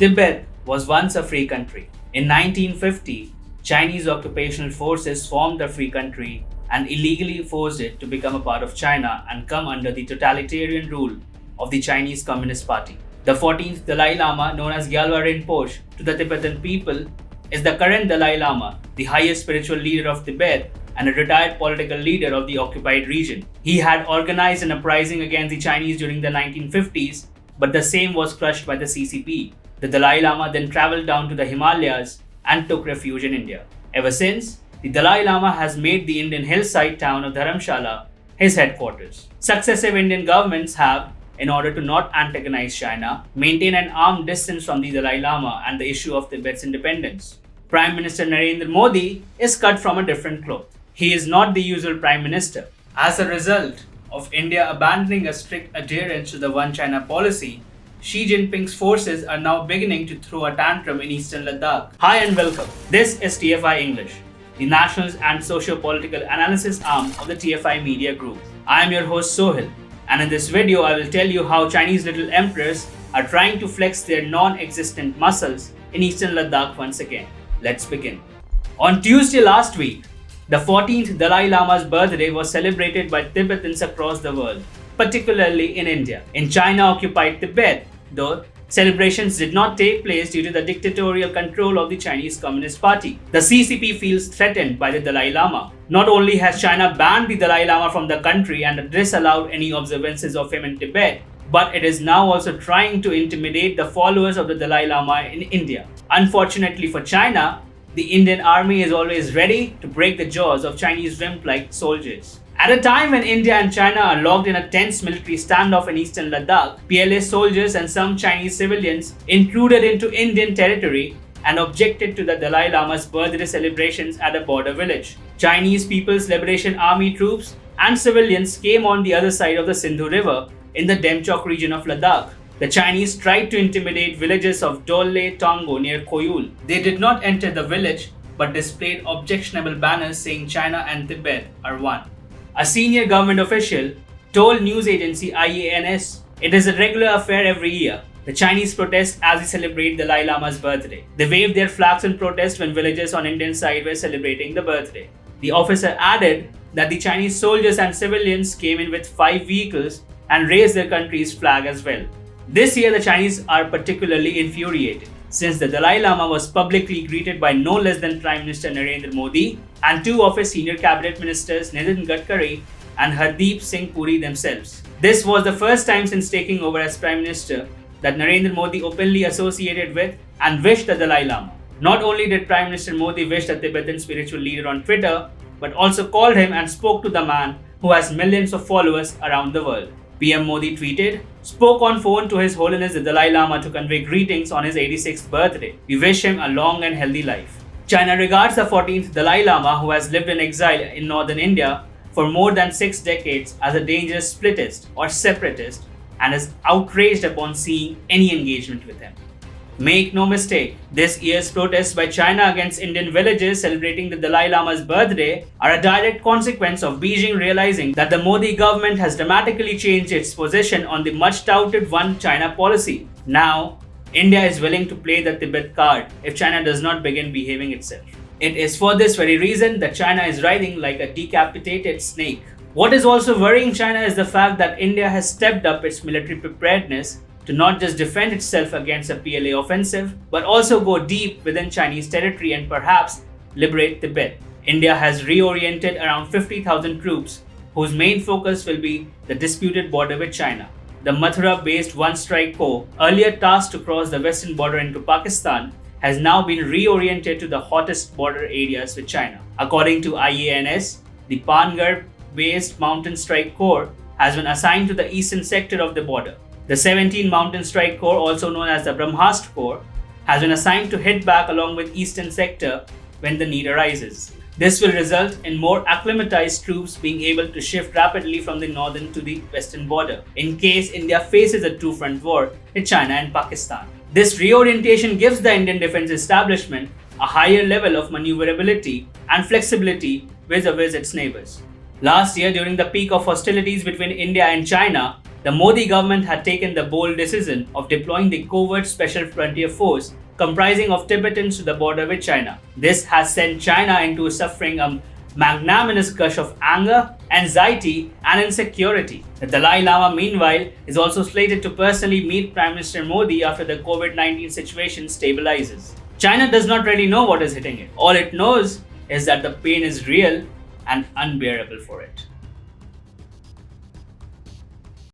Tibet was once a free country. In 1950, Chinese occupational forces formed the free country and illegally forced it to become a part of China and come under the totalitarian rule of the Chinese Communist Party. The 14th Dalai Lama, known as Gyalwa Rinpoche to the Tibetan people, is the current Dalai Lama, the highest spiritual leader of Tibet and a retired political leader of the occupied region. He had organized an uprising against the Chinese during the 1950s, but the same was crushed by the CCP. The Dalai Lama then travelled down to the Himalayas and took refuge in India. Ever since, the Dalai Lama has made the Indian hillside town of Dharamshala his headquarters. Successive Indian governments have, in order to not antagonize China, maintained an arm's distance from the Dalai Lama and the issue of Tibet's independence. Prime Minister Narendra Modi is cut from a different cloth. He is not the usual Prime Minister. As a result of India abandoning a strict adherence to the One China policy, Xi Jinping's forces are now beginning to throw a tantrum in eastern Ladakh. Hi and welcome. This is TFI English, the national and socio-political analysis arm of the TFI Media Group. I am your host Sohil, and in this video I will tell you how Chinese little emperors are trying to flex their non-existent muscles in eastern Ladakh once again. Let's begin. On Tuesday last week, the 14th Dalai Lama's birthday was celebrated by Tibetans across the world, particularly in India. In China-occupied Tibet, though, celebrations did not take place due to the dictatorial control of the Chinese Communist Party. The CCP feels threatened by the Dalai Lama. Not only has China banned the Dalai Lama from the country and disallowed any observances of him in Tibet, but it is now also trying to intimidate the followers of the Dalai Lama in India. Unfortunately for China, the Indian army is always ready to break the jaws of Chinese wimp-like soldiers. At a time when India and China are locked in a tense military standoff in eastern Ladakh, PLA soldiers and some Chinese civilians intruded into Indian territory and objected to the Dalai Lama's birthday celebrations at a border village. Chinese People's Liberation Army troops and civilians came on the other side of the Sindhu River in the Demchok region of Ladakh. The Chinese tried to intimidate villages of Doley Tango near Koyul. They did not enter the village but displayed objectionable banners saying China and Tibet are one. A senior government official told news agency IANS, "It is a regular affair every year. The Chinese protest as they celebrate the Dalai Lama's birthday. They waved their flags in protest when villagers on Indian side were celebrating the birthday." The officer added that the Chinese soldiers and civilians came in with 5 vehicles and raised their country's flag as well. This year, the Chinese are particularly infuriated, since the Dalai Lama was publicly greeted by no less than Prime Minister Narendra Modi and 2 of his senior cabinet ministers, Nitin Gadkari and Hardeep Singh Puri themselves. This was the first time since taking over as Prime Minister that Narendra Modi openly associated with and wished the Dalai Lama. Not only did Prime Minister Modi wish the Tibetan spiritual leader on Twitter, but also called him and spoke to the man who has millions of followers around the world. PM Modi tweeted, "Spoke on phone to His Holiness the Dalai Lama to convey greetings on his 86th birthday. We wish him a long and healthy life." China regards the 14th Dalai Lama, who has lived in exile in northern India for more than 6 decades, as a dangerous splittist or separatist and is outraged upon seeing any engagement with him. Make no mistake, this year's protests by China against Indian villages celebrating the Dalai Lama's birthday are a direct consequence of Beijing realizing that the Modi government has dramatically changed its position on the much touted One China policy. Now, India is willing to play the Tibet card if China does not begin behaving itself. It is for this very reason that China is writhing like a decapitated snake. What is also worrying China is the fact that India has stepped up its military preparedness to not just defend itself against a PLA offensive, but also go deep within Chinese territory and perhaps liberate Tibet. India has reoriented around 50,000 troops, whose main focus will be the disputed border with China. The Mathura-based One Strike Corps, earlier tasked to cross the western border into Pakistan, has now been reoriented to the hottest border areas with China. According to IANS, the Pangar-based Mountain Strike Corps has been assigned to the eastern sector of the border. The 17th Mountain Strike Corps, also known as the Brahmastra Corps, has been assigned to hit back along with eastern sector when the need arises. This will result in more acclimatized troops being able to shift rapidly from the northern to the western border, in case India faces a two-front war with China and Pakistan. This reorientation gives the Indian defense establishment a higher level of maneuverability and flexibility vis-a-vis its neighbors. Last year, during the peak of hostilities between India and China, The Modi government had taken the bold decision of deploying the covert Special Frontier Force comprising of Tibetans to the border with China. This has sent China into suffering a magnanimous gush of anger, anxiety, and insecurity. The Dalai Lama, meanwhile, is also slated to personally meet Prime Minister Modi after the COVID-19 situation stabilizes. China does not really know what is hitting it. All it knows is that the pain is real and unbearable for it.